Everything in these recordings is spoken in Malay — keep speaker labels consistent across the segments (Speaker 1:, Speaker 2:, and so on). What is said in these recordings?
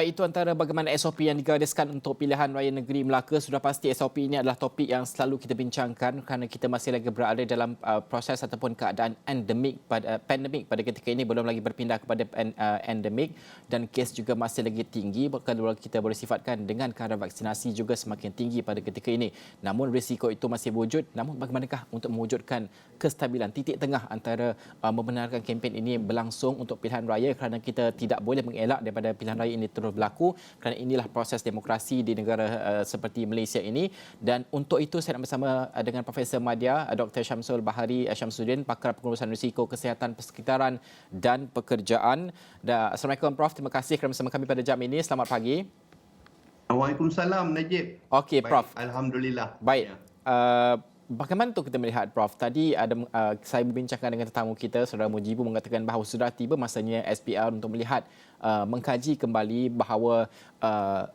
Speaker 1: Baik, itu antara bagaimana SOP yang digariskan untuk pilihan raya negeri Melaka. Sudah pasti SOP ini adalah topik yang selalu kita bincangkan kerana kita masih lagi berada dalam proses ataupun keadaan pandemik pada ketika ini, belum lagi berpindah kepada endemik, dan kes juga masih lagi tinggi. Kalau kita boleh sifatkan dengan kadar vaksinasi juga semakin tinggi pada ketika ini. Namun risiko itu masih wujud. Namun bagaimanakah untuk mewujudkan kestabilan titik tengah antara membenarkan kempen ini berlangsung untuk pilihan raya, kerana kita tidak boleh mengelak daripada pilihan raya ini terus berlaku kerana inilah proses demokrasi di negara seperti Malaysia ini. Dan untuk itu saya nak bersama dengan Profesor Madya, Dr. Syamsul Bahari Syamsuddin, pakar pengurusan risiko kesihatan persekitaran dan pekerjaan. Assalamualaikum Prof, terima kasih kerana bersama kami pada jam ini. Selamat pagi.
Speaker 2: Waalaikumsalam Najib.
Speaker 1: Okey Prof.
Speaker 2: Alhamdulillah.
Speaker 1: Baik. Bagaimana tu kita melihat Prof? Tadi saya berbincangkan dengan tetamu kita, Saudara Mujibu, mengatakan bahawa sudah tiba masanya SPR untuk melihat mengkaji kembali bahawa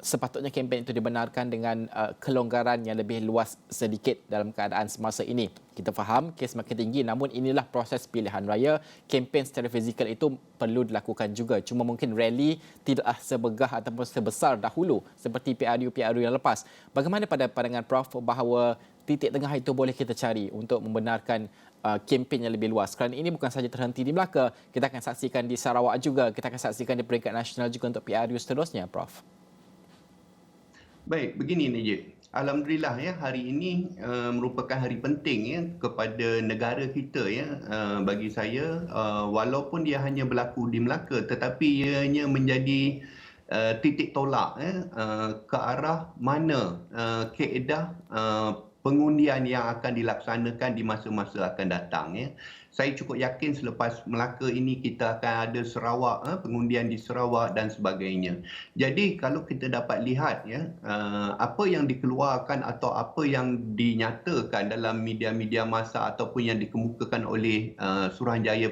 Speaker 1: sepatutnya kempen itu dibenarkan dengan kelonggaran yang lebih luas sedikit dalam keadaan semasa ini. Kita faham kes makin tinggi, namun inilah proses pilihan raya. Kempen secara fizikal itu perlu dilakukan juga. Cuma mungkin rally tidaklah sebegah ataupun sebesar dahulu seperti PRU yang lepas. Bagaimana pada pandangan Prof bahawa titik tengah itu boleh kita cari untuk membenarkan kempen yang lebih luas? Kerana ini bukan sahaja terhenti di Melaka, kita akan saksikan di Sarawak juga, kita akan saksikan di peringkat nasional juga untuk PRU seterusnya, Prof.
Speaker 2: Baik, begini Najib. Alhamdulillah ya, hari ini merupakan hari penting ya kepada negara kita ya. Bagi saya, walaupun dia hanya berlaku di Melaka, tetapi ianya menjadi titik tolak ke arah mana kaedah pengundian yang akan dilaksanakan di masa-masa akan datang ya. Saya cukup yakin selepas Melaka ini kita akan ada Sarawak, pengundian di Sarawak dan sebagainya. Jadi kalau kita dapat lihat ya, apa yang dikeluarkan atau apa yang dinyatakan dalam media-media massa ataupun yang dikemukakan oleh Suruhanjaya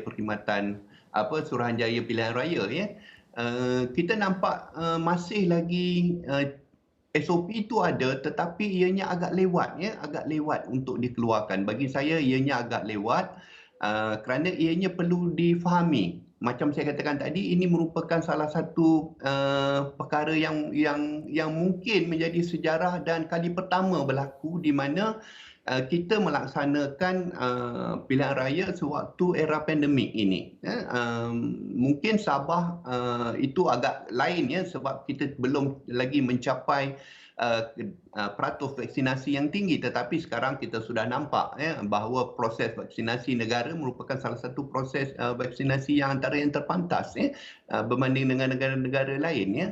Speaker 2: Suruhanjaya Pilihan Raya ya, kita nampak masih lagi SOP itu ada, tetapi ianya agak lewat ya, agak lewat untuk dikeluarkan. Bagi saya ianya agak lewat kerana ianya perlu difahami. Macam saya katakan tadi, ini merupakan salah satu perkara yang mungkin menjadi sejarah dan kali pertama berlaku di mana kita melaksanakan pilihan raya sewaktu era pandemik ini. Mungkin Sabah itu agak lain ya, sebab kita belum lagi mencapai peratus vaksinasi yang tinggi, tetapi sekarang kita sudah nampak ya, bahawa proses vaksinasi negara merupakan salah satu proses vaksinasi yang antara yang terpantas ya, berbanding dengan negara-negara lain ya.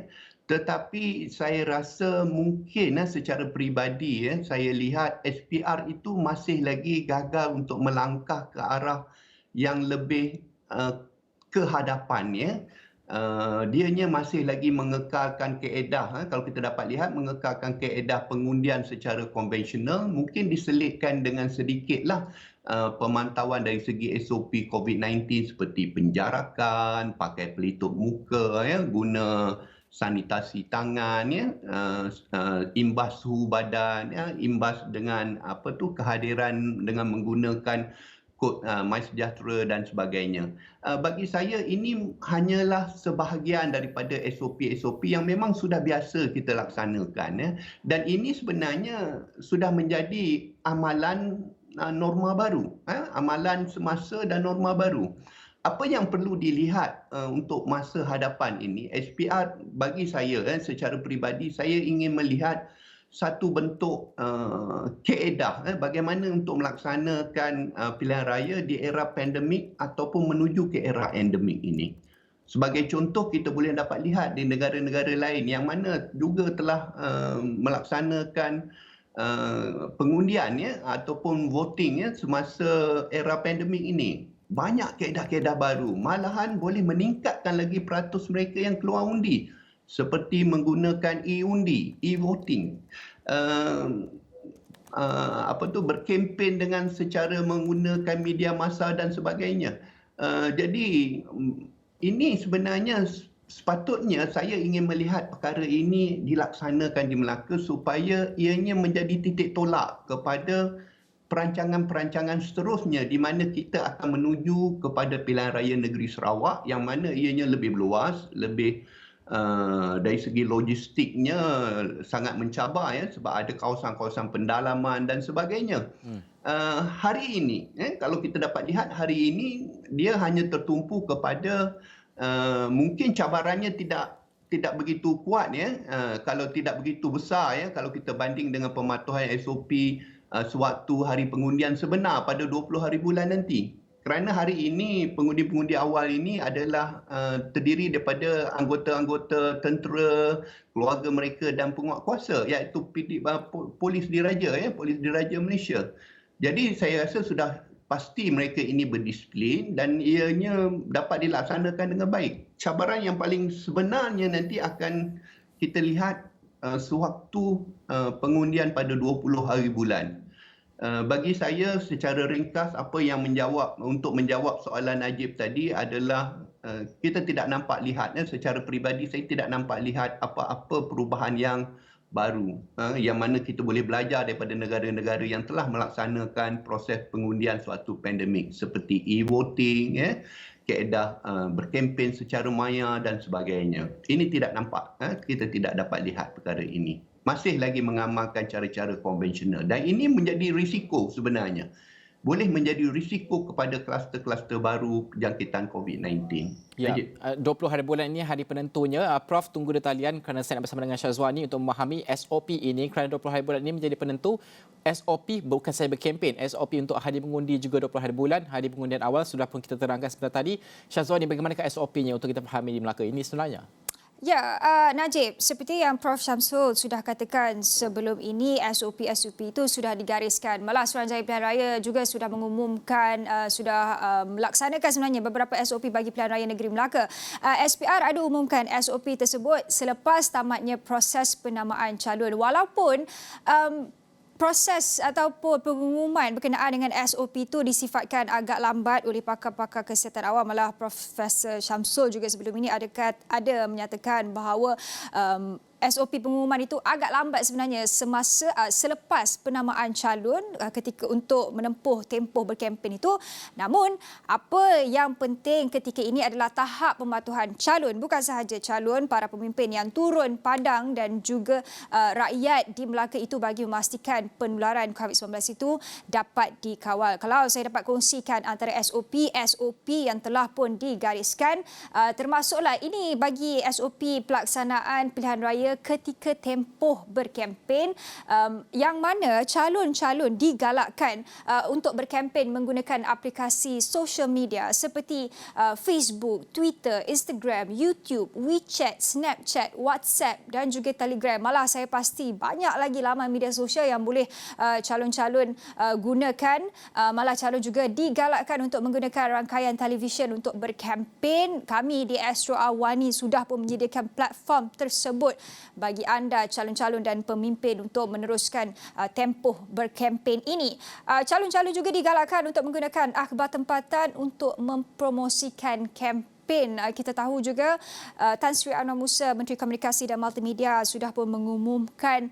Speaker 2: Tetapi saya rasa mungkin secara peribadi saya lihat SPR itu masih lagi gagal untuk melangkah ke arah yang lebih ke hadapan ya. Dianya masih lagi mengekalkan kaedah, kalau kita dapat lihat, mengekalkan kaedah pengundian secara konvensional, mungkin diselitkan dengan sedikitlah pemantauan dari segi SOP COVID-19 seperti penjarakan, pakai pelitup muka ya, guna sanitasi tangan ya, imbas suhu badan ya, imbas dengan kehadiran dengan menggunakan kod MySejahtera dan sebagainya. Bagi saya ini hanyalah sebahagian daripada SOP-SOP yang memang sudah biasa kita laksanakan ya. Dan ini sebenarnya sudah menjadi amalan norma baru, amalan semasa dan norma baru. Apa yang perlu dilihat untuk masa hadapan ini, SPR bagi saya secara peribadi, saya ingin melihat satu bentuk kaedah bagaimana untuk melaksanakan pilihan raya di era pandemik ataupun menuju ke era endemik ini. Sebagai contoh, kita boleh dapat lihat di negara-negara lain yang mana juga telah melaksanakan pengundian ya, ataupun voting ya, semasa era pandemik ini. Banyak kaedah-kaedah baru, malahan boleh meningkatkan lagi peratus mereka yang keluar undi, seperti menggunakan e-undi, e-voting, berkempen dengan secara menggunakan media massa dan sebagainya. Jadi ini sebenarnya sepatutnya saya ingin melihat perkara ini dilaksanakan di Melaka supaya ianya menjadi titik tolak kepada perancangan-perancangan seterusnya di mana kita akan menuju kepada pilihan raya negeri Sarawak yang mana ianya lebih luas, lebih dari segi logistiknya sangat mencabar ya, sebab ada kawasan-kawasan pendalaman dan sebagainya. Hari ini kalau kita dapat lihat hari ini dia hanya tertumpu kepada mungkin cabarannya tidak begitu kuat ya, kalau tidak begitu besar ya, kalau kita banding dengan pematuhan SOP sewaktu hari pengundian sebenar pada 20 hari bulan nanti. Kerana hari ini pengundi-pengundi awal ini adalah terdiri daripada anggota-anggota tentera, keluarga mereka dan penguat kuasa, iaitu Polis Diraja ya, Polis Diraja Malaysia. Jadi saya rasa sudah pasti mereka ini berdisiplin dan ianya dapat dilaksanakan dengan baik. Cabaran yang paling sebenarnya nanti akan kita lihat sewaktu pengundian pada 20 hari bulan. Bagi saya secara ringkas apa yang untuk menjawab soalan Najib tadi adalah kita tidak nampak lihat secara peribadi saya tidak nampak lihat apa-apa perubahan yang baru yang mana kita boleh belajar daripada negara-negara yang telah melaksanakan proses pengundian suatu pandemik seperti e-voting kaedah berkempen secara maya dan sebagainya. Ini tidak nampak, kita tidak dapat lihat perkara ini. Masih lagi mengamalkan cara-cara konvensional dan ini menjadi risiko sebenarnya. Boleh menjadi risiko kepada kluster-kluster baru jangkitan COVID-19.
Speaker 1: Ya, 20 hari bulan ini hari penentunya. Prof, tunggu detalian kerana saya nak bersama dengan Syazwani untuk memahami SOP ini kerana 20 hari bulan ini menjadi penentu. SOP bukan saya berkempen. SOP untuk hari mengundi juga 20 hari bulan. Hari pengundian awal sudah pun kita terangkan sebentar tadi. Syazwani, bagaimanakah SOP-nya untuk kita fahami di Melaka ini sebenarnya?
Speaker 3: Ya, Najib, seperti yang Prof Syamsul sudah katakan sebelum ini, SOP itu sudah digariskan. Malah Suruhanjaya Pilihan Raya juga sudah mengumumkan, sudah melaksanakan sebenarnya beberapa SOP bagi Pilihan Raya Negeri Melaka. SPR ada umumkan SOP tersebut selepas tamatnya proses penamaan calon. Walaupun proses ataupun pengumuman berkenaan dengan SOP itu disifatkan agak lambat oleh pakar-pakar kesihatan awam. Malah Profesor Syamsul juga sebelum ini ada menyatakan bahawa SOP pengumuman itu agak lambat sebenarnya selepas penamaan calon ketika untuk menempuh tempoh berkempen itu. Namun apa yang penting ketika ini adalah tahap pematuhan calon, bukan sahaja calon, para pemimpin yang turun padang dan juga rakyat di Melaka itu bagi memastikan penularan COVID-19 itu dapat dikawal. Kalau saya dapat kongsikan antara SOP yang telah pun digariskan, termasuklah ini bagi SOP pelaksanaan pilihan raya ketika tempoh berkempen, yang mana calon-calon digalakkan untuk berkempen menggunakan aplikasi social media seperti Facebook, Twitter, Instagram, YouTube, WeChat, Snapchat, WhatsApp dan juga Telegram. Malah saya pasti banyak lagi laman media sosial yang boleh calon-calon gunakan. Malah calon juga digalakkan untuk menggunakan rangkaian televisyen untuk berkempen. Kami di Astro Awani sudah pun menyediakan platform tersebut bagi anda calon-calon dan pemimpin untuk meneruskan tempoh berkempen ini. Calon-calon juga digalakkan untuk menggunakan akhbar tempatan untuk mempromosikan kempen. Kita tahu juga Tan Sri Anwar Musa, Menteri Komunikasi dan Multimedia sudah pun mengumumkan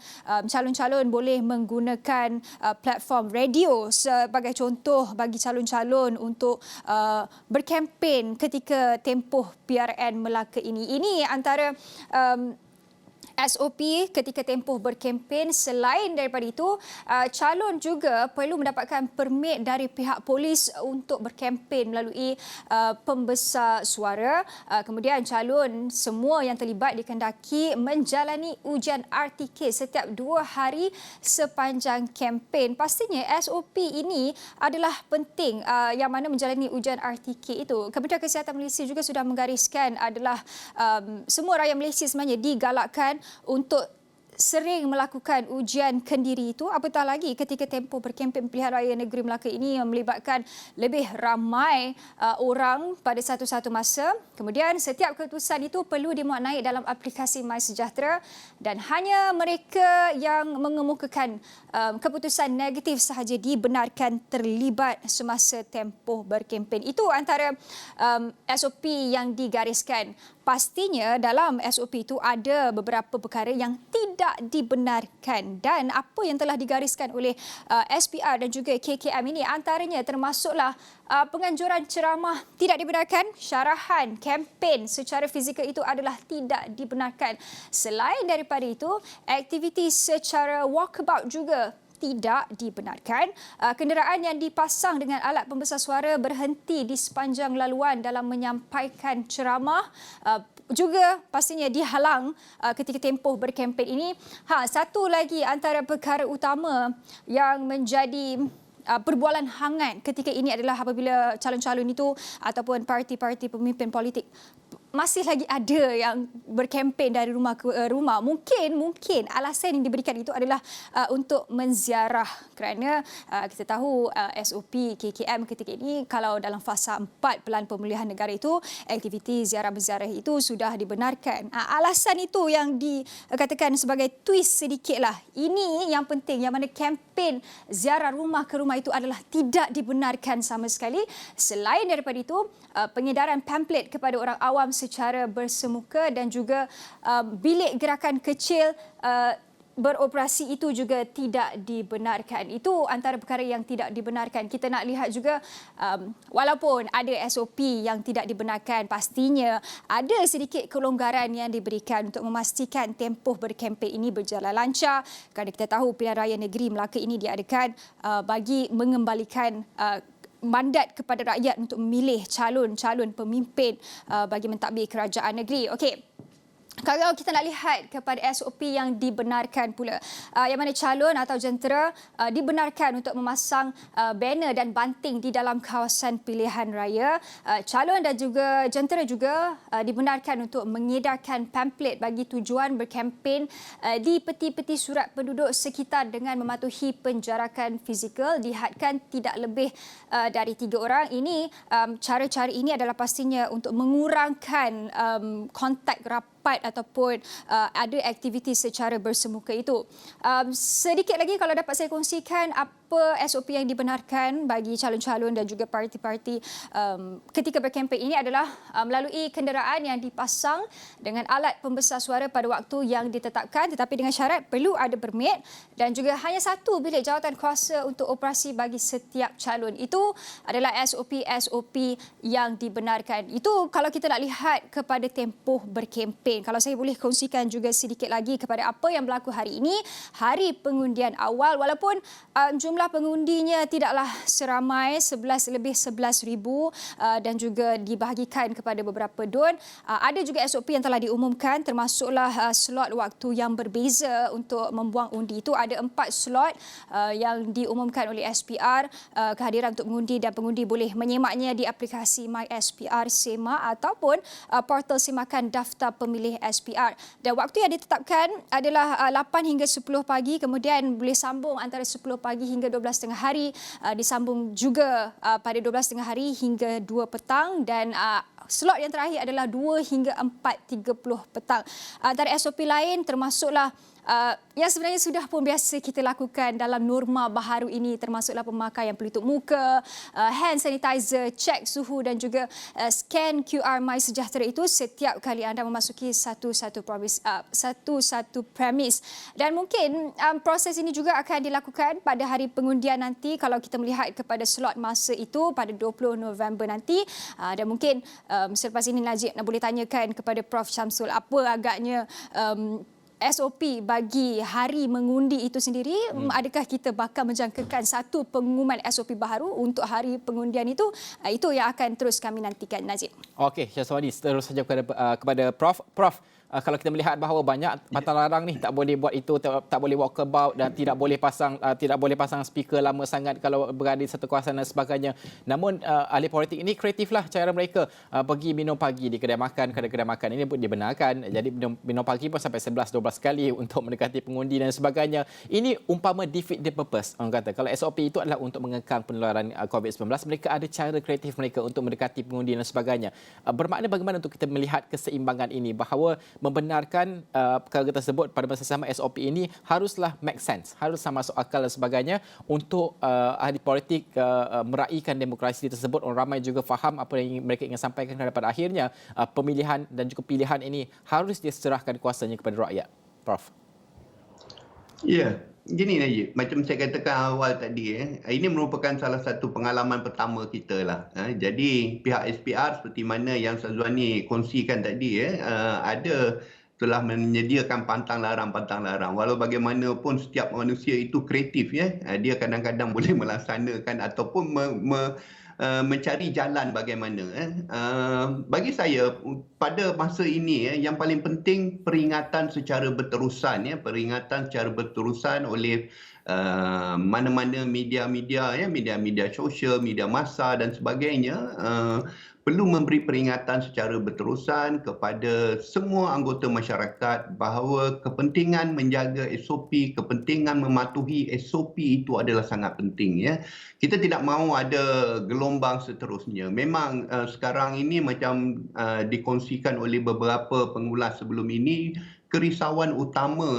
Speaker 3: calon-calon boleh menggunakan platform radio sebagai contoh bagi calon-calon untuk berkempen ketika tempoh PRN Melaka ini. Ini antara SOP ketika tempoh berkempen. Selain daripada itu, calon juga perlu mendapatkan permit dari pihak polis untuk berkempen melalui pembesar suara. Kemudian calon semua yang terlibat dikendaki menjalani ujian RTK setiap 2 hari sepanjang kempen. Pastinya SOP ini adalah penting, yang mana menjalani ujian RTK itu. Kementerian Kesihatan Malaysia juga sudah menggariskan adalah semua rakyat Malaysia sebenarnya digalakkan untuk sering melakukan ujian kendiri itu, apatah lagi ketika tempoh berkempen pilihan raya negeri Melaka ini yang melibatkan lebih ramai orang pada satu-satu masa. Kemudian setiap keputusan itu perlu dimuat naik dalam aplikasi MySejahtera dan hanya mereka yang mengemukakan keputusan negatif sahaja dibenarkan terlibat semasa tempoh berkempen. Itu antara SOP yang digariskan. pastinya dalam SOP itu ada beberapa perkara yang tidak dibenarkan, dan apa yang telah digariskan oleh SPR dan juga KKM ini antaranya termasuklah penganjuran ceramah tidak dibenarkan, syarahan, kempen secara fizikal itu adalah tidak dibenarkan. Selain daripada itu, aktiviti secara walkabout juga tidak dibenarkan. Kenderaan yang dipasang dengan alat pembesar suara berhenti di sepanjang laluan dalam menyampaikan ceramah juga pastinya dihalang ketika tempoh berkempen ini. Satu lagi antara perkara utama yang menjadi perbualan hangat ketika ini adalah apabila calon-calon itu ataupun parti-parti pemimpin politik masih lagi ada yang berkempen dari rumah ke rumah. Mungkin alasan yang diberikan itu adalah untuk menziarah, kerana kita tahu SOP KKM ketika ini kalau dalam fasa 4 Pelan Pemulihan Negara itu aktiviti ziarah-menziarah itu sudah dibenarkan. Alasan itu yang dikatakan sebagai twist sedikitlah. Ini yang penting, yang mana kempen ziarah rumah ke rumah itu adalah tidak dibenarkan sama sekali. Selain daripada itu, pengedaran pamflet kepada orang awam secara bersemuka dan juga bilik gerakan kecil beroperasi itu juga tidak dibenarkan. Itu antara perkara yang tidak dibenarkan. Kita nak lihat juga walaupun ada SOP yang tidak dibenarkan, pastinya ada sedikit kelonggaran yang diberikan untuk memastikan tempoh berkempen ini berjalan lancar, kerana kita tahu pilihan raya negeri Melaka ini diadakan bagi mengembalikan mandat kepada rakyat untuk memilih calon-calon pemimpin bagi mentadbir kerajaan negeri. Okey. Kalau kita nak lihat kepada SOP yang dibenarkan pula, yang mana calon atau jentera dibenarkan untuk memasang banner dan banting di dalam kawasan pilihan raya. Calon dan juga jentera juga dibenarkan untuk mengedarkan pamflet bagi tujuan berkempen di peti-peti surat penduduk sekitar dengan mematuhi penjarakan fizikal, dihadkan tidak lebih dari 3 orang. Ini cara-cara ini adalah pastinya untuk mengurangkan kontak rapat ataupun ada aktiviti secara bersemuka itu. Sedikit lagi kalau dapat saya kongsikan apa SOP yang dibenarkan bagi calon-calon dan juga parti-parti ketika berkempen ini adalah melalui kenderaan yang dipasang dengan alat pembesar suara pada waktu yang ditetapkan, tetapi dengan syarat perlu ada permit dan juga hanya satu bilik jawatan kuasa untuk operasi bagi setiap calon. Itu adalah SOP-SOP yang dibenarkan. Itu kalau kita nak lihat kepada tempoh berkempen. Kalau saya boleh kongsikan juga sedikit lagi kepada apa yang berlaku hari ini, hari pengundian awal, walaupun jumlah pengundinya tidaklah seramai 11,000 dan juga dibahagikan kepada beberapa DUN. Ada juga SOP yang telah diumumkan, termasuklah slot waktu yang berbeza untuk membuang undi. Itu ada 4 slot yang diumumkan oleh SPR kehadiran untuk mengundi, dan pengundi boleh menyemaknya di aplikasi MySPR SEMA ataupun portal semakan daftar pemilih SPR. Dan waktu yang ditetapkan adalah 8 hingga 10 pagi, kemudian boleh sambung antara 10 pagi hingga 12 tengah hari, disambung juga pada 12 tengah hari hingga 2 petang, dan slot yang terakhir adalah 2 hingga 4.30 petang. Antara SOP lain termasuklah yang sebenarnya sudah pun biasa kita lakukan dalam norma baharu ini, termasuklah pemakaian pelitup muka, hand sanitizer, cek suhu dan juga scan QR MySejahtera itu setiap kali anda memasuki satu-satu premis. Dan mungkin proses ini juga akan dilakukan pada hari pengundian nanti kalau kita melihat kepada slot masa itu pada 20 November nanti. Dan mungkin selepas ini Najib nak boleh tanyakan kepada Prof Syamsul apa agaknya SOP bagi hari mengundi itu sendiri. Adakah kita bakal menjangkakan satu pengumuman SOP baharu untuk hari pengundian itu? Itu yang akan terus kami nantikan, Najib.
Speaker 1: Okey, Syazwani, terus saja kepada Prof. Prof, kalau kita melihat bahawa banyak pantang larang ni tak boleh buat itu, tak boleh walkabout dan tidak boleh pasang speaker lama sangat kalau berada di satu kawasan dan sebagainya. Namun ahli politik ini kreatiflah cara mereka pergi minum pagi di kedai makan ini pun dibenarkan. Jadi minum pagi pun sampai 11-12 kali untuk mendekati pengundi dan sebagainya. Ini umpama defeat the purpose. Orang kata kalau SOP itu adalah untuk mengekang penularan COVID-19, mereka ada cara kreatif mereka untuk mendekati pengundi dan sebagainya. Bermakna bagaimana untuk kita melihat keseimbangan ini, bahawa membenarkan perkara tersebut pada masa sama SOP ini haruslah make sense, haruslah masuk akal dan sebagainya untuk ahli politik meraihkan demokrasi tersebut. Orang ramai juga faham apa yang mereka ingin sampaikan dan pada akhirnya pemilihan dan juga pilihan ini harus diserahkan kuasanya kepada rakyat. Prof.
Speaker 2: Ya, gini Najib, macam saya katakan awal tadi, ini merupakan salah satu pengalaman pertama kita lah. Jadi pihak SPR seperti mana yang Syazwani kongsikan tadi, ada telah menyediakan pantang larang. Walau bagaimanapun setiap manusia itu kreatif, dia kadang-kadang boleh melaksanakan ataupun mencari jalan bagaimana. Bagi saya pada masa ini yang paling penting peringatan secara berterusan, oleh mana-mana media-media, media sosial, media massa dan sebagainya, perlu memberi peringatan secara berterusan kepada semua anggota masyarakat bahawa kepentingan menjaga SOP, kepentingan mematuhi SOP itu adalah sangat penting. Kita tidak mahu ada gelombang seterusnya. Memang sekarang ini macam dikongsikan oleh beberapa pengulas sebelum ini, kerisauan utama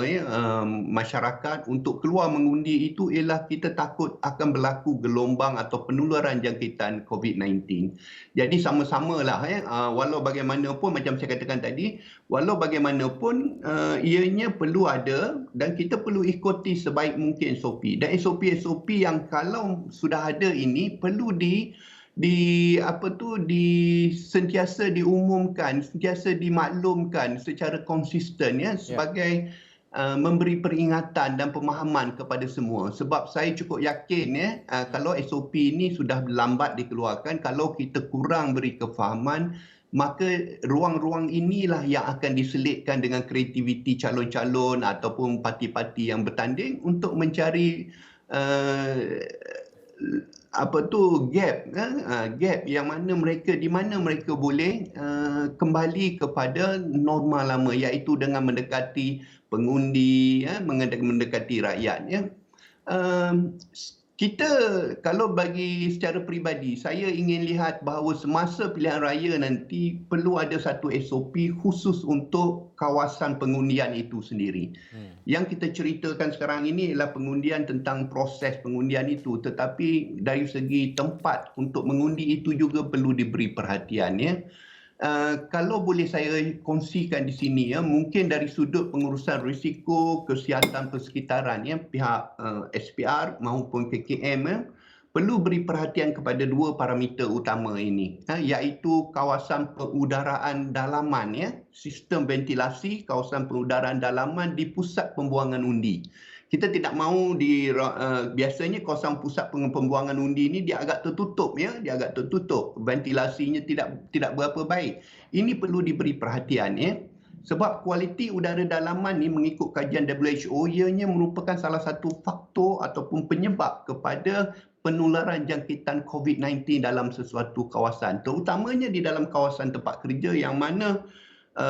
Speaker 2: masyarakat untuk keluar mengundi itu ialah kita takut akan berlaku gelombang atau penularan jangkitan COVID-19. Jadi sama-samalah walau bagaimanapun macam saya katakan tadi, walau bagaimanapun ianya perlu ada dan kita perlu ikuti sebaik mungkin SOP. Dan SOP yang kalau sudah ada ini perlu sentiasa diumumkan, sentiasa dimaklumkan secara konsisten sebagai memberi peringatan dan pemahaman kepada semua. Sebab saya cukup yakin kalau SOP ini sudah lambat dikeluarkan, kalau kita kurang beri kefahaman, maka ruang-ruang inilah yang akan diselitkan dengan kreativiti calon-calon ataupun parti-parti yang bertanding untuk mencari gap yang mana mereka boleh kembali kepada norma lama, iaitu dengan mendekati pengundi, mendekati rakyat. Kita kalau bagi secara peribadi, saya ingin lihat bahawa semasa pilihan raya nanti perlu ada satu SOP khusus untuk kawasan pengundian itu sendiri. Yang kita ceritakan sekarang ini ialah pengundian, tentang proses pengundian itu, tetapi dari segi tempat untuk mengundi itu juga perlu diberi perhatian. Kalau boleh saya kongsikan di sini, mungkin dari sudut pengurusan risiko kesihatan persekitaran, pihak SPR maupun KKM perlu beri perhatian kepada dua parameter utama ini, iaitu kawasan pengudaraan dalaman, sistem ventilasi kawasan pengudaraan dalaman di pusat pembuangan undi. Kita tidak mahu biasanya kawasan pusat pembuangan undi ini dia agak tertutup, ventilasinya tidak berapa baik. Ini perlu diberi perhatian, sebab kualiti udara dalaman ni mengikut kajian WHO ianya merupakan salah satu faktor ataupun penyebab kepada penularan jangkitan COVID-19 dalam sesuatu kawasan, terutamanya di dalam kawasan tempat kerja yang mana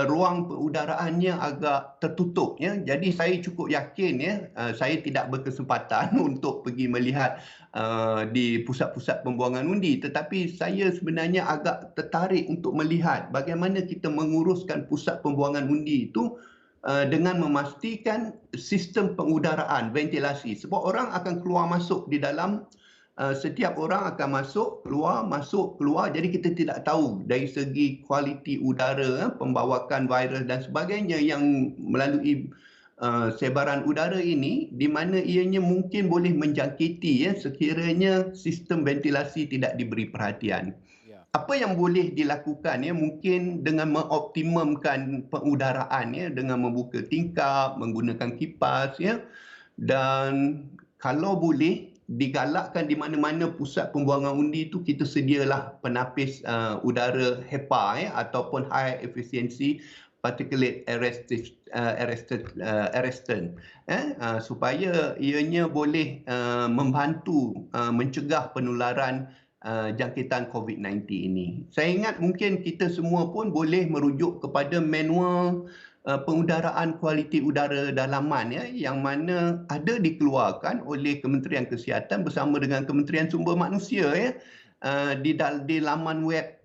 Speaker 2: ruang perudaraannya agak tertutup. Jadi saya cukup yakin, saya tidak berkesempatan untuk pergi melihat di pusat-pusat pembuangan undi, tetapi saya sebenarnya agak tertarik untuk melihat bagaimana kita menguruskan pusat pembuangan undi itu dengan memastikan sistem pengudaraan, ventilasi. Sebab orang akan keluar masuk di dalam, setiap orang akan masuk keluar, jadi kita tidak tahu dari segi kualiti udara, pembawakan virus dan sebagainya yang melalui sebaran udara ini, di mana ianya mungkin boleh menjangkiti sekiranya sistem ventilasi tidak diberi perhatian. Apa yang boleh dilakukan, mungkin dengan mengoptimumkan pengudaraan, dengan membuka tingkap, menggunakan kipas, dan kalau boleh digalakkan di mana-mana pusat pembuangan undi itu kita sedialah penapis udara HEPA, ataupun high efficiency particulate arrestant, supaya ianya boleh membantu mencegah penularan jangkitan COVID-19 ini. Saya ingat mungkin kita semua pun boleh merujuk kepada manual pengudaraan kualiti udara dalaman, yang mana ada dikeluarkan oleh Kementerian Kesihatan bersama dengan Kementerian Sumber Manusia, di laman web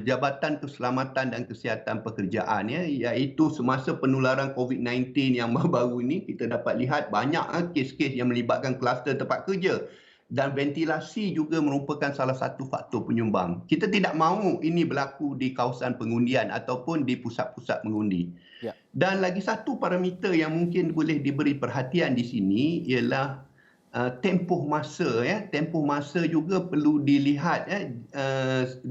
Speaker 2: Jabatan Keselamatan dan Kesihatan Pekerjaan, iaitu semasa penularan COVID-19 yang baru-baru ini kita dapat lihat banyak kes-kes yang melibatkan kluster tempat kerja, dan ventilasi juga merupakan salah satu faktor penyumbang. Kita tidak mahu ini berlaku di kawasan pengundian ataupun di pusat-pusat mengundi.
Speaker 1: Ya.
Speaker 2: Dan lagi satu parameter yang mungkin boleh diberi perhatian di sini ialah tempoh masa. Tempoh masa juga perlu dilihat,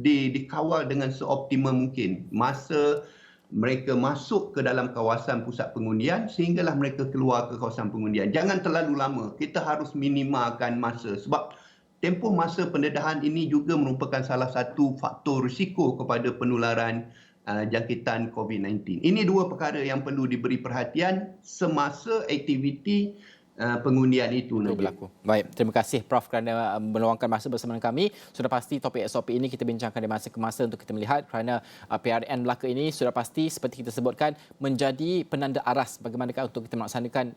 Speaker 2: dikawal dengan seoptimum mungkin. Masa mereka masuk ke dalam kawasan pusat pengundian sehinggalah mereka keluar ke kawasan pengundian. Jangan terlalu lama. Kita harus minimalkan masa sebab tempoh masa pendedahan ini juga merupakan salah satu faktor risiko kepada penularan jangkitan COVID-19. Ini dua perkara yang perlu diberi perhatian semasa aktiviti pengundian itu
Speaker 1: berlaku. Baik, terima kasih Prof kerana meluangkan masa bersama dengan kami. Sudah pasti topik SOP ini kita bincangkan dari masa ke masa untuk kita melihat kerana PRN Melaka ini sudah pasti seperti kita sebutkan menjadi penanda aras bagaimanakah untuk kita melaksanakan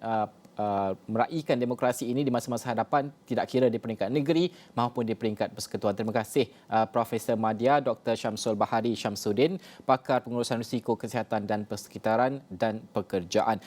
Speaker 1: meraihkan demokrasi ini di masa-masa hadapan, tidak kira di peringkat negeri maupun di peringkat persekutuan. Terima kasih Profesor Madya, Dr. Syamsul Bahari Syamsuddin, pakar pengurusan risiko kesihatan dan persekitaran dan pekerjaan.